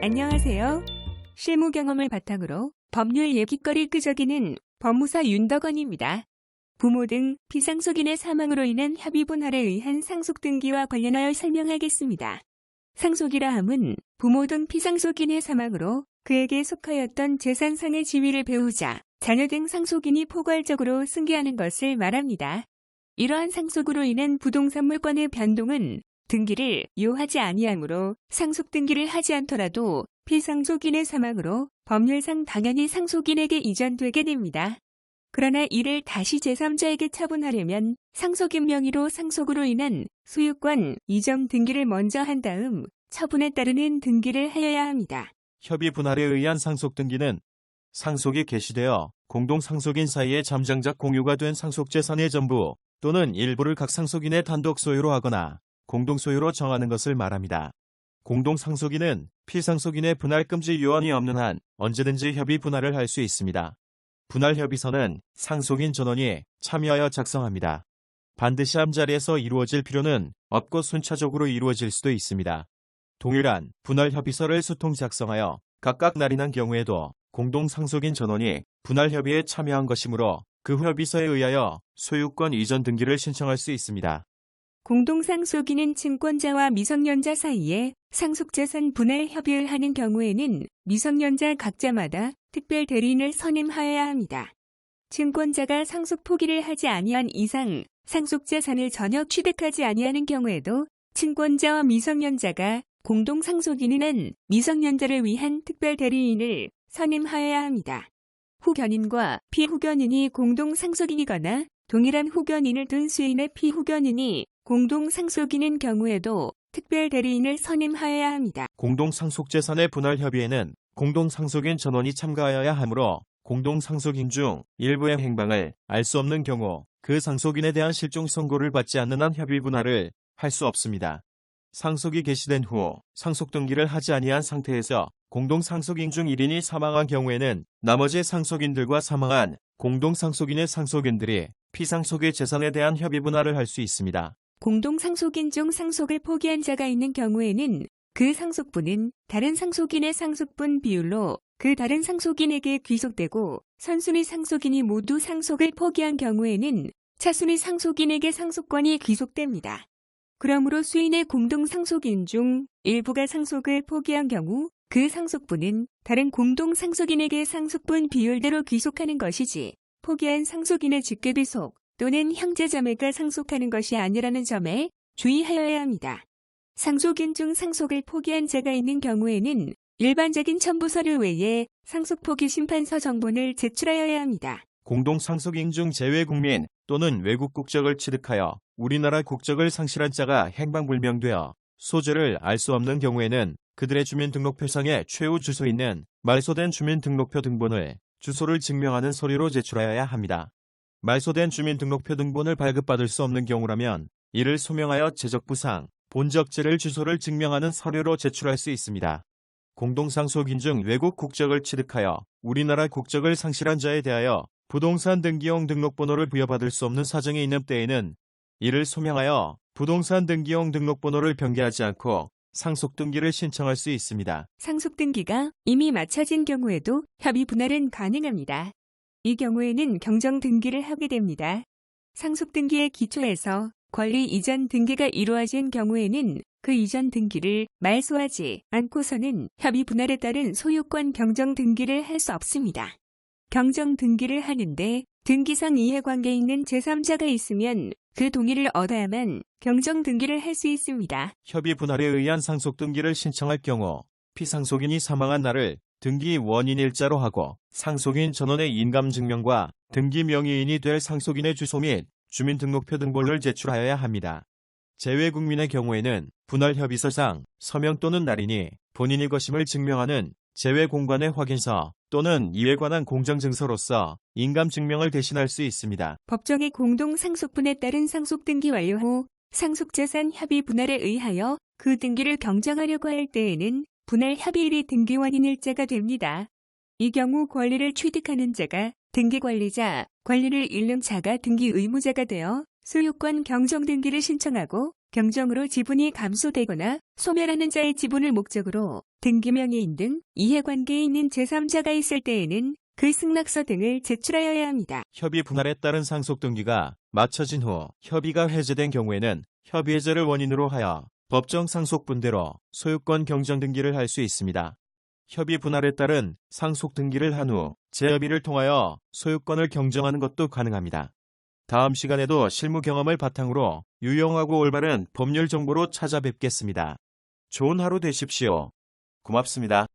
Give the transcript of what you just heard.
안녕하세요. 실무 경험을 바탕으로 법률 얘기거리 끄적이는 법무사 윤덕원입니다. 부모 등 피상속인의 사망으로 인한 협의 분할에 의한 상속 등기와 관련하여 설명하겠습니다. 상속이라 함은 부모 등 피상속인의 사망으로 그에게 속하였던 재산상의 지위를 배우자, 자녀 등 상속인이 포괄적으로 승계하는 것을 말합니다. 이러한 상속으로 인한 부동산 물권의 변동은 등기를 요하지 아니하므로 상속 등기를 하지 않더라도 피상속인의 사망으로 법률상 당연히 상속인에게 이전되게 됩니다. 그러나 이를 다시 제3자에게 처분하려면 상속인 명의로 상속으로 인한 소유권 이전 등기를 먼저 한 다음 처분에 따르는 등기를 하여야 합니다. 협의 분할에 의한 상속 등기는 상속이 개시되어 공동 상속인 사이에 잠정적 공유가 된 상속재산의 전부 또는 일부를 각 상속인의 단독 소유로 하거나 공동 소유로 정하는 것을 말합니다. 공동 상속인은 피상속인의 분할 금지 요원이 없는 한 언제든지 협의 분할을 할 수 있습니다. 분할 협의서는 상속인 전원이 참여하여 작성합니다. 반드시 한자리에서 이루어질 필요는 없고 순차적으로 이루어질 수도 있습니다. 동일한 분할 협의서를 수통 작성하여 각각 날인한 경우에도 공동 상속인 전원이 분할 협의에 참여한 것이므로 그 협의서에 의하여 소유권 이전 등기를 신청할 수 있습니다. 공동상속인은 증권자와 미성년자 사이에 상속재산 분할 협의를 하는 경우에는 미성년자 각자마다 특별 대리인을 선임하여야 합니다. 증권자가 상속 포기를 하지 아니한 이상 상속재산을 전혀 취득하지 아니하는 경우에도 증권자와 미성년자가 공동상속인은 한 미성년자를 위한 특별 대리인을 선임하여야 합니다. 후견인과 피후견인이 공동상속인이거나 동일한 후견인을 둔 수인의 피후견인이 공동상속인인 경우에도 특별 대리인을 선임하여야 합니다. 공동상속재산의 분할 협의에는 공동상속인 전원이 참가하여야 하므로 공동상속인 중 일부의 행방을 알 수 없는 경우 그 상속인에 대한 실종 선고를 받지 않는 한 협의 분할을 할 수 없습니다. 상속이 개시된 후 상속 등기를 하지 아니한 상태에서 공동상속인 중 1인이 사망한 경우에는 나머지 상속인들과 사망한 공동상속인의 상속인들이 피상속의 재산에 대한 협의 분할을 할 수 있습니다. 공동상속인 중 상속을 포기한 자가 있는 경우에는 그 상속분은 다른 상속인의 상속분 비율로 그 다른 상속인에게 귀속되고 선순위 상속인이 모두 상속을 포기한 경우에는 차순위 상속인에게 상속권이 귀속됩니다. 그러므로 수인의 공동상속인 중 일부가 상속을 포기한 경우 그 상속분은 다른 공동상속인에게 상속분 비율대로 귀속하는 것이지 포기한 상속인의 직계비속 또는 형제자매가 상속하는 것이 아니라는 점에 주의하여야 합니다. 상속인 중 상속을 포기한 자가 있는 경우에는 일반적인 첨부 서류 외에 상속 포기 심판서 정본을 제출하여야 합니다. 공동상속인 중 재외 국민 또는 외국 국적을 취득하여 우리나라 국적을 상실한 자가 행방불명되어 소재를 알 수 없는 경우에는 그들의 주민등록표상에 최후 주소 있는 말소된 주민등록표 등본을 주소를 증명하는 서류로 제출하여야 합니다. 말소된 주민등록표 등본을 발급받을 수 없는 경우라면 이를 소명하여 재적부상, 본적재를 주소를 증명하는 서류로 제출할 수 있습니다. 공동상속인 중 외국 국적을 취득하여 우리나라 국적을 상실한 자에 대하여 부동산 등기용 등록번호를 부여받을 수 없는 사정이 있는 때에는 이를 소명하여 부동산 등기용 등록번호를 변개하지 않고 상속 등기를 신청할 수 있습니다. 상속 등기가 이미 마쳐진 경우에도 협의 분할은 가능합니다. 이 경우에는 경정 등기를 하게 됩니다. 상속 등기의 기초에서 권리 이전 등기가 이루어진 경우에는 그 이전 등기를 말소하지 않고서는 협의 분할에 따른 소유권 경정 등기를 할 수 없습니다. 경정 등기를 하는데 등기상 이해관계에 있는 제3자가 있으면 그 동의를 얻어야만 경정 등기를 할 수 있습니다. 협의 분할에 의한 상속 등기를 신청할 경우 피상속인이 사망한 날을 등기 원인 일자로 하고 상속인 전원의 인감증명과 등기 명의인이 될 상속인의 주소 및 주민등록표 등본을 제출하여야 합니다. 재외국민의 경우에는 분할협의서상 서명 또는 날인이 본인의 것임을 증명하는 재외공관의 확인서 또는 이에 관한 공정증서로서 인감증명을 대신할 수 있습니다. 법정의 공동상속분에 따른 상속등기 완료 후 상속재산 협의 분할에 의하여 그 등기를 경정하려고 할 때에는 분할 협의일이 등기원인 일자가 됩니다. 이 경우 권리를 취득하는 자가 등기관리자, 권리를 잃는 자가 등기 의무자가 되어 소유권 경정 등기를 신청하고 경정으로 지분이 감소되거나 소멸하는 자의 지분을 목적으로 등기명의인 등 이해관계에 있는 제3자가 있을 때에는 그 승낙서 등을 제출하여야 합니다. 협의 분할에 따른 상속 등기가 마쳐진 후 협의가 해제된 경우에는 협의 해제를 원인으로 하여 법정 상속 분대로 소유권 경정 등기를 할 수 있습니다. 협의 분할에 따른 상속 등기를 한 후 재협의를 통하여 소유권을 경정하는 것도 가능합니다. 다음 시간에도 실무 경험을 바탕으로 유용하고 올바른 법률 정보로 찾아뵙겠습니다. 좋은 하루 되십시오. 고맙습니다.